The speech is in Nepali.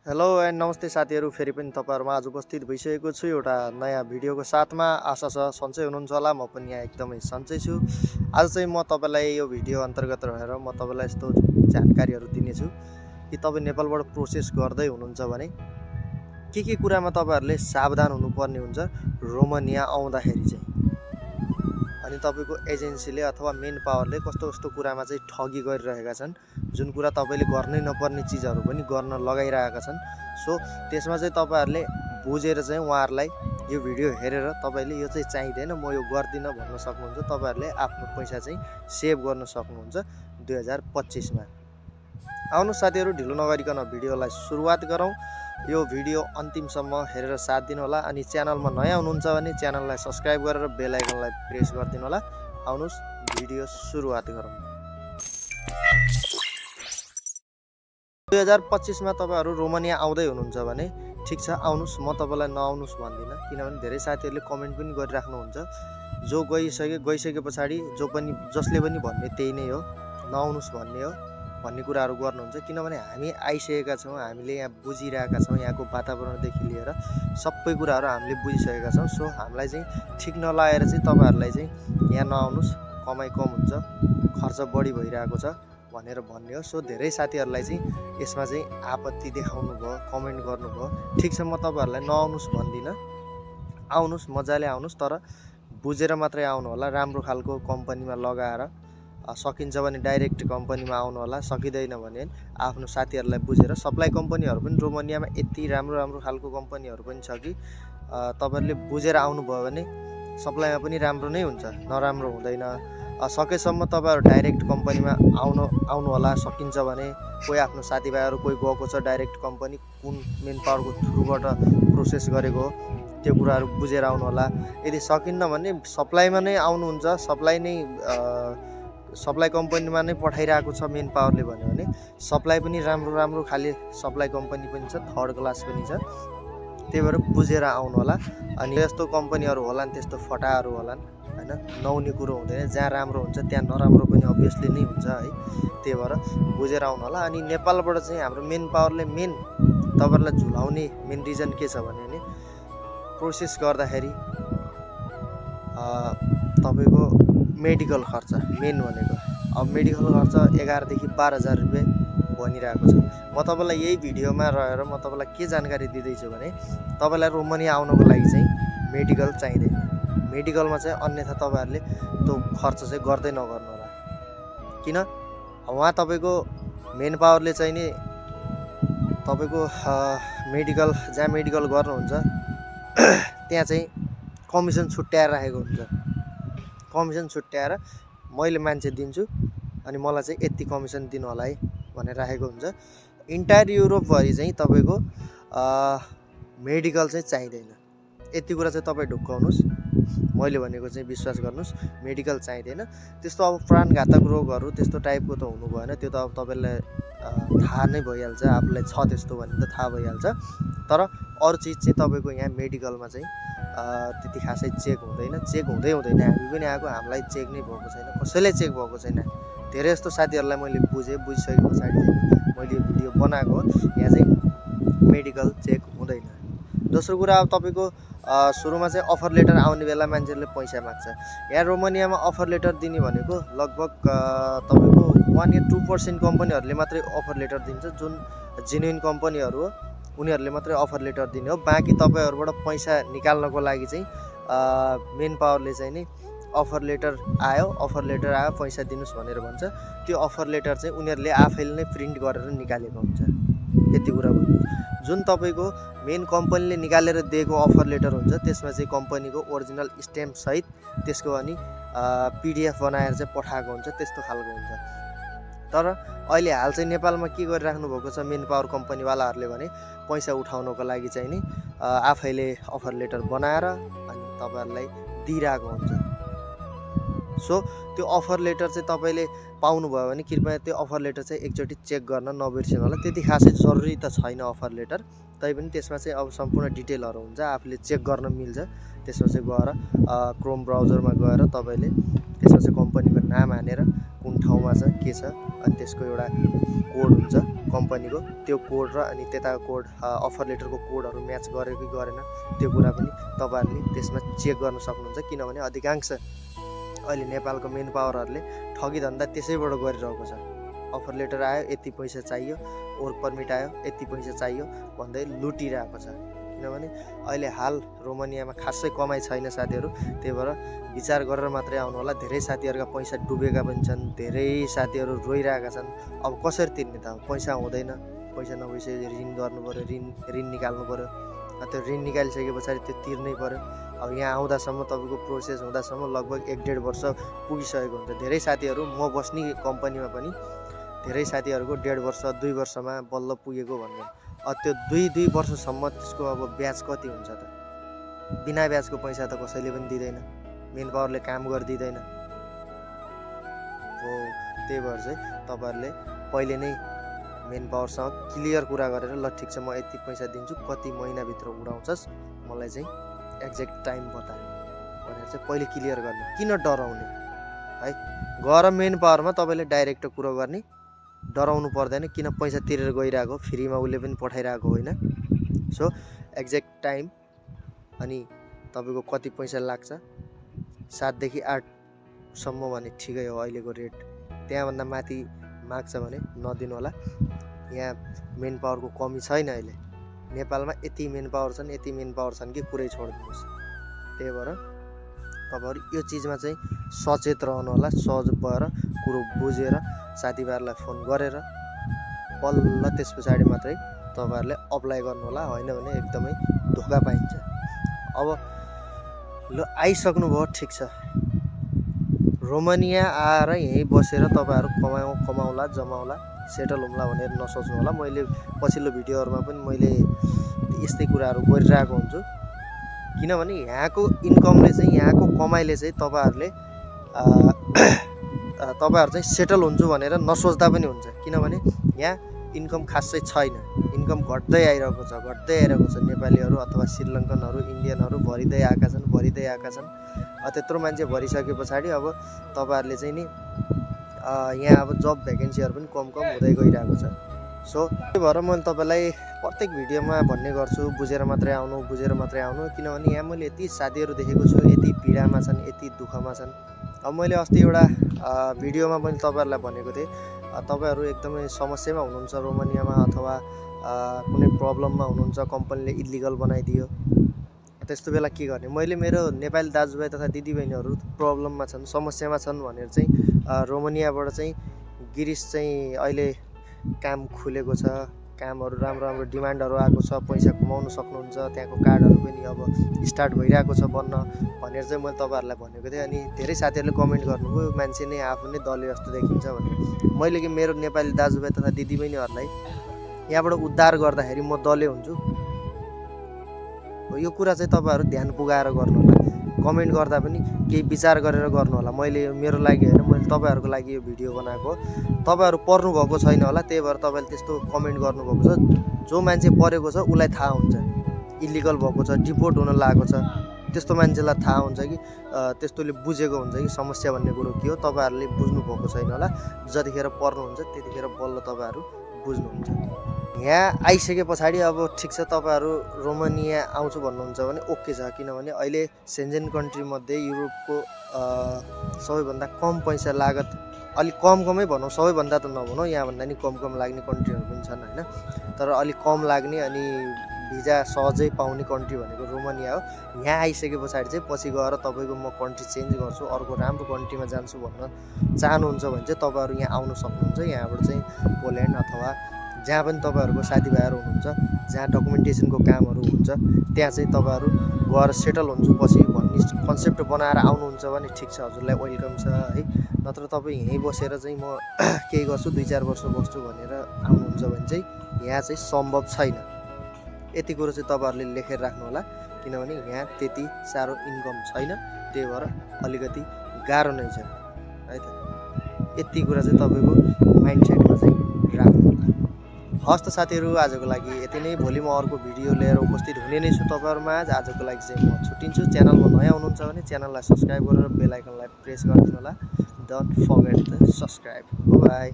हेलो एन्ड नमस्ते साथीहरु, फेरि पनि तपाईहरुमा आज उपस्थित भइसकेको छु एउटा नयाँ भिडियोको साथमा। आशा छ सन्चै हुनुहुन्छ होला। म पनि यहाँ एकदमै सन्चै छु। आज चाहिँ म तपाईलाई यो भिडियो अन्तर्गत रहेर म तपाईलाई यस्तो जानकारीहरु दिनेछु कि तपाई नेपालबाट प्रोसेस गर्दै हुनुहुन्छ भने के कुरामा तपाईहरुले सावधान हुनुपर्ने हुन्छ रोमानिया आउँदाखेरि चाहिँ। अनि तपाईको एजेन्सीले अथवा मेन पावरले कस्तो कुरामा चाहिँ ठगी गरिरहेका छन्, जुन कुरा तपाईले गर्नै नपर्ने चीजहरु पनि गर्न लगाइरहेका छन्। सो त्यसमा चाहिँ तपाईहरुले बुझेर चाहिँ उहाँहरुलाई यो भिडियो हेरेर तपाईले यो चाहिँ चाहिदैन, म यो गर्दिन भन्न सक्नुहुन्छ। तपाईहरुले आफ्नो पैसा चाहिँ सेभ गर्न सक्नुहुन्छ 2025 मा। आउनु साथीहरु, ढिलो नगरिकन भिडियोलाई सुरुवात गरौँ। यो भिडियो अन्तिमसम्म हेरेर साथ दिनु होला। अनि च्यानलमा नयाँ हुनुहुन्छ भने च्यानललाई सब्स्क्राइब गरेर बेल आइकनलाई प्रेस गरिदिनु होला। आउनुस् भिडियो सुरुवात गरौँ। 2025 मा तपाईहरु रोमानिया आउँदै हुनुहुन्छ भने ठीक छ, आउनुस्। म तपाईलाई नआउनुस् भन्दिन, किनभने धेरै साथीहरुले कमेन्ट पनि गरिराख्नुहुन्छ। जो गइसके पछाडी जसले पनि भन्ने त्यही नै हो, नआउनुस् भन्ने हो भन्ने कुराहरु गर्नुहुन्छ। किनभने हामी आइसकेका छौं, हामीले यहाँ बुझिरहेका छौं, यहाँको वातावरणदेखि लिएर सबै कुराहरु हामीले बुझिसकेका छौं। सो हामीलाई चाहिँ ठीक नलागेर चाहिँ तपाईहरुलाई चाहिँ यहाँ नआउनुस्, कमाई कम हुन्छ, खर्च बढी भइरहेको छ भनेर भन्ने हो। सो धेरै साथीहरुलाई चाहिँ यसमा चाहिँ आपत्ति देखाउनु भयो, कमेन्ट गर्नु भयो। ठीक छ, म तपाईहरुलाई नआउनुस् भन्दिन, आउनुस्, मजाले आउनुस्, तर बुझेर मात्रै आउनु होला। राम्रो खालको कम्पनीमा लगाएर सकिन्छ भने डाइरेक्ट कम्पनीमा आउनु होला, सकिदैन भने आफ्नो साथीहरुलाई बुझेर। सप्लाई कम्पनीहरु पनि रोमानियामा यति राम्रो खालको कम्पनीहरु पनि छ कि तपाईहरुले बुझेर आउनु भयो भने सप्लाईमा पनि राम्रो नै हुन्छ, नराम्रो हुँदैन। सकेसम्म तपाईहरु डाइरेक्ट कम्पनीमा आउनु होला, सकिन्छ भने। कोही आफ्नो साथीभाइहरु कोही गएको छ डाइरेक्ट कम्पनी, कुन मेन पावरको थ्रुबाट प्रोसेस गरेको हो त्यो कुराहरु बुझेर आउनु होला। यदि सकिन्न भने सप्लाईमा नै आउनुहुन्छ, सप्लाई कम्पनीमा नै पठाइरहेको छ मेन पावरले भन्यो भने सप्लाई पनि राम्रो खाली सप्लाई कम्पनी पनि छ, थर्ड क्लास पनि छ। त्यही भएर बुझेर आउनु होला। अनि यस्तो कम्पनीहरु होलान्, त्यस्तो फटाहरु होलान् हैन, नहुने कुरो हुँदैन। जहाँ राम्रो हुन्छ त्यहाँ नराम्रो पनि अभियसली नै हुन्छ है। त्यही भएर बुझेर आउनु होला। अनि नेपालबाट चाहिँ हाम्रो मेन पावरले तपाईहरुलाई झुलाउने मेन रिजन के छ भने नि, प्रोसेस गर्दाखेरि तपाईको मेडिकल खर्च मेन भनेको। अब मेडिकल खर्च 11 देखि 12,000 रुपैयाँ भनिरहेको छ। म तपाईलाई यही भिडियोमा रहेर म तपाईलाई के जानकारी दिँदैछु भने तपाईलाई रोमानिया आउनको लागि चाहिँ मेडिकल चाहिँदैन। मेडिकलमा चाहिँ अन्यथा तपाईहरुले त्यो खर्च चाहिँ गर्दै नगर्नु होला। किन? उहाँ तपाईको मेन पावरले चाहिँ नि तपाईको मेडिकल जहाँ मेडिकल गर्नुहुन्छ त्यहाँ चाहिँ कमिसन छुट्याएर राखेको हुन्छ। कमिसन छुट्याएर मैले मान्छे दिन्छु अनि मलाई चाहिँ यति कमिसन दिनु होला है भनेर राखेको हुन्छ। इन्टायर युरोप भरि चाहिँ तपाईको मेडिकल चाहिँ चाहिँदैन। यति कुरा चाहिँ तपाई ढुक्काउनुस्, मैले भनेको चाहिँ विश्वास गर्नुस्, मेडिकल चाहिँदैन। त्यस्तो अब प्राणघातक रोगहरु त्यस्तो टाइपको त हुनु भएन, त्यो त अब तपाईलाई थाहा नै भइहाल्छ, आफुलाई छ त्यस्तो भने त थाहा भइहाल्छ। तर अरु चीज चाहिँ तपाईको यहाँ मेडिकलमा चाहिँ त्यति खासै चेक हुँदैन। चेक हुँदैन, हामी पनि आएको, हामीलाई चेक नै भएको छैन, कसैले चेक भएको छैन। धेरै जस्तो साथीहरुलाई मैले बुझिसके पछाडी मैले यो भिडियो बनाएको हो। यहाँ चाहिँ मेडिकल चेक हुँदैन। दोस्रो कुरा, अब तपाईको सुरुमा चाहिँ अफर लेटर आउने बेला मान्छेले पैसा माग्छ। यहाँ रोमानियामा अफर लेटर दिने भनेको लगभग तपाईको 1 या 2% कम्पनीहरुले मात्रै अफर लेटर दिन्छ। जुन जेन्युइन कम्पनीहरु हो उनीहरुले मात्रै अफर लेटर दिने हो। बाँकी तपाईहरुबाट पैसा निकाल्नको लागि चाहिँ मेन पावरले चाहिँ नि अफर लेटर आयो पैसा दिनुस् भनेर भन्छ। त्यो अफर लेटर चाहिँ उनीहरुले आफैले नै प्रिन्ट गरेर निकालेको हुन्छ। यति कुरा भन्नु। जुन तपाईको मेन कम्पनीले निकालेर दिएको अफर लेटर हुन्छ त्यसमा चाहिँ कम्पनीको ओरिजिनल स्ट्याम्प सहित त्यसको अनि पीडीएफ बनाएर चाहिँ पठाएको हुन्छ, त्यस्तो खालको हुन्छ। तर अहिले हाल चाहिँ नेपालमा के गरिराख्नु भएको छ मेन पावर कम्पनी वालाहरुले भने पैसा उठाउनको लागि चाहिँ नि आफैले अफर लेटर बनाएर अनि तपाईहरुलाई दिइराको हुन्छ। सो त्यो अफर लेटर चाहिँ तपाईले पाउनु भयो भने कृपया त्यो अफर लेटर चाहिँ एकचोटी चेक गर्न नबिर्सिनु होला। त्यति खासै जरुरी त छैन अफर लेटर, तैपनि त्यसमा चाहिँ अब सम्पूर्ण डिटेलहरु हुन्छ, आफूले चेक गर्न मिल्छ। त्यसमा चाहिँ गएर क्रोम ब्राउजरमा गएर तपाईले त्यसमा चाहिँ कम्पनीको नाम हानेर कुन ठाउँमा छ के छ, अनि त्यसको एउटा कोड हुन्छ कम्पनीको, त्यो कोड र अनि त्यताको कोड अफर लेटरको कोडहरू म्याच गर्यो कि गरेन त्यो कुरा पनि तपाईँहरूले त्यसमा चेक गर्न सक्नुहुन्छ। किनभने अधिकांश अहिले नेपालको मेन पावरहरूले ठगी धन्दा त्यसैबाट गरिरहेको छ। अफर लेटर आयो यति पैसा चाहियो, वर्क पर्मिट आयो यति पैसा चाहियो भन्दै लुटिरहेको छ। किनभने अहिले हाल रोमानियामा खासै कमाइ छैन साथीहरू, त्यही भएर विचार गरेर मात्रै आउनु होला। धेरै साथीहरूका पैसा डुबेका पनि छन्, धेरै साथीहरू रोइरहेका छन्। अब कसरी तिर्ने त, पैसा हुँदैन, पैसा नभइसकेपछि ऋण गर्नु पऱ्यो, ऋण निकाल्नु पऱ्यो, त्यो ऋण निकालिसके पछाडि त्यो तिर्नै पऱ्यो। अब यहाँ आउँदासम्म तपाईँको प्रोसेस हुँदासम्म लगभग 1-1.5 वर्ष पुगिसकेको हुन्छ। धेरै साथीहरू म बस्ने कम्पनीमा पनि धेरै साथीहरूको 1.5 वर्ष 2 वर्षमा बल्ल पुगेको भन्ने। त्यो 2 वर्षसम्म त्यसको अब ब्याज कति हुन्छ त? बिना ब्याजको पैसा त कसैले पनि दिँदैन, मेन पावरले काम गरिदिँदैन हो। त्यही भएर चाहिँ तपाईँहरूले पहिले नै मेन पावरसँग क्लियर कुरा गरेर ल ठिक छ म यति पैसा दिन्छु, कति महिनाभित्र उडाउँछस् मलाई चाहिँ एक्ज्याक्ट टाइम बता भनेर चाहिँ पहिले क्लियर गर्ने। किन डराउने है? गएर मेन पावरमा तपाईँले डाइरेक्ट कुरो गर्ने, डराउनु पर्दैन। किन पैसा तिरेर गइरहेको, फ्रीमा उसले पनि पठाइरहेको होइन। सो एक्ज्याक्ट टाइम अनि तपाईँको कति पैसा लाग्छ, 7 देखि 8सम्म भने ठिकै हो अहिलेको रेट। त्यहाँभन्दा माथि माग्छ भने नदिनु होला। यहाँ मेन पावरको कमी छैन अहिले नेपालमा, यति मेन पावर छन् यति मेन पावर छन् कि कुरै छोडिदिनुहोस्। त्यही भएर तपाईँहरू यो चिजमा चाहिँ सचेत रहनु होला। सहज भएर कुरो बुझेर साथीभाइहरूलाई फोन गरेर बल्ल त्यस पछाडि मात्रै तपाईँहरूले अप्लाई गर्नु होला, होइन भने एकदमै धोका पाइन्छ। अब ल आइसक्नुभयो ठिक छ, रोमानिया आएर यहीँ बसेर तपाईँहरू कमाउला जमाउला सेटल हुम्ला भनेर नसोच्नु होला। मैले पछिल्लो भिडियोहरूमा पनि मैले यस्तै कुराहरू गरिरहेको हुन्छु। किनभने यहाँको इन्कमले चाहिँ यहाँको कमाइले चाहिँ तपाईँहरू चाहिँ सेटल हुन्छु भनेर नसोच्दा पनि हुन्छ। किनभने यहाँ इन्कम खासै छैन, इन्कम घट्दै आइरहेको छ नेपालीहरू अथवा श्रीलङ्कनहरू इन्डियनहरू भरिँदै आएका छन्। त्यत्रो मान्छे भरिसके पछाडि अब तपाईँहरूले चाहिँ नि यहाँ अब जब भ्याकेन्सीहरू पनि कम हुँदै गइरहेको छ। सो त्यही भएर मैले तपाईँलाई प्रत्येक भिडियोमा भन्ने गर्छु बुझेर मात्रै आउनु। किनभने यहाँ मैले यति साथीहरू देखेको छु यति पीडामा छन्, यति दुःखमा छन्। अब मैले अस्ति एउटा भिडियोमा पनि तपाईँहरूलाई भनेको थिएँ, तपाईँहरू एकदमै समस्यामा हुनुहुन्छ रोमानियामा अथवा कुनै प्रब्लममा हुनुहुन्छ, कम्पनीले इलिगल बनाइदियो, त्यस्तो बेला के गर्ने। मैले मेरो नेपाली दाजुभाइ तथा दिदीबहिनीहरू प्रब्लममा छन्, समस्यामा छन् भनेर चाहिँ रोमानियाबाट चाहिँ गिरिस चाहिँ अहिले काम खुलेको छ, कामहरू राम्रो डिमान्डहरू आएको छ, पैसा कमाउनु सक्नुहुन्छ, त्यहाँको कार्डहरू पनि अब स्टार्ट भइरहेको छ बन्न भनेर चाहिँ मैले तपाईँहरूलाई भनेको थिएँ। अनि धेरै साथीहरूले कमेन्ट गर्नुभयो मान्छे नै आफू नै दले जस्तो देखिन्छ भनेर। मैले कि मेरो नेपाली दाजुभाइ तथा दिदीबहिनीहरूलाई यहाँबाट उद्धार गर्दाखेरि म दले हुन्छु, यो कुरा चाहिँ तपाईँहरू ध्यान पुगाएर गर्नु होला। कमेन्ट गर्दा पनि केही विचार गरेर गर्नु होला। मैले मेरो लागि होइन, मैले तपाईँहरूको लागि यो भिडियो बनाएको। तपाईँहरू पर्नु भएको छैन होला, त्यही भएर तपाईँले त्यस्तो कमेन्ट गर्नुभएको छ। जो मान्छे परेको छ उसलाई थाहा हुन्छ इलिगल भएको छ, डिपोर्ट हुन लागेको छ, त्यस्तो मान्छेलाई थाहा हुन्छ कि त्यस्तोले बुझेको हुन्छ कि समस्या भन्ने कुरो के हो। तपाईँहरूले बुझ्नु भएको छैन होला, जतिखेर पर्नुहुन्छ त्यतिखेर बल्ल तपाईँहरू बुझ्नुहुन्छ। यहाँ आइसके पछाडि अब ठिक छ तपाईँहरू रोमानिया आउँछु भन्नुहुन्छ भने ओके छ। किनभने अहिले सेन्जेन कन्ट्रीमध्ये युरोपको सबैभन्दा कम पैसा लागत, अलिक कमै भनौँ, सबैभन्दा त नभनौँ, यहाँभन्दा नि कम लाग्ने कन्ट्रीहरू पनि छन् होइन, तर अलिक कम लाग्ने अनि भिजा सहजै पाउने कन्ट्री भनेको रोमानिया हो। यहाँ आइसके पछाडि चाहिँ पछि गएर तपाईँको म कन्ट्री चेन्ज गर्छु, अर्को राम्रो कन्ट्रीमा जान्छु भन्न चाहनुहुन्छ भने चाहिँ तपाईँहरू यहाँ आउनु सक्नुहुन्छ। यहाँबाट चाहिँ पोल्यान्ड अथवा जहाँ पनि तपाईँहरूको साथीभाइहरू हुनुहुन्छ, जहाँ डकुमेन्टेसनको कामहरू हुन्छ, त्यहाँ चाहिँ तपाईँहरू गएर सेटल हुन्छु पछि भन्ने कन्सेप्ट बनाएर आउनुहुन्छ भने ठिक छ, हजुरलाई वेलकम छ है। नत्र तपाईँ यहीँ बसेर चाहिँ म केही गर्छु 2-4 वर्ष बस्छु भनेर आउनुहुन्छ भने चाहिँ यहाँ चाहिँ सम्भव छैन। यति कुरो चाहिँ तपाईँहरूले लेखेर राख्नु होला। किनभने यहाँ त्यति साह्रो इन्कम छैन, त्यही भएर अलिकति गाह्रो नै छ है त। यति कुरा चाहिँ तपाईँको माइन्डसेटमा चाहिँ राख्नु होला। हस् त साथीहरू, आजको लागि यति नै। भोलि म अर्को भिडियो लिएर उपस्थित हुने नै छु तपाईँहरूमा। आजको लागि चाहिँ म छुट्टिन्छु। च्यानलमा नयाँ हुनुहुन्छ भने च्यानललाई सब्सक्राइब गरेर बेल आइकनलाई प्रेस गरिदिनु होला। Don't forget to subscribe by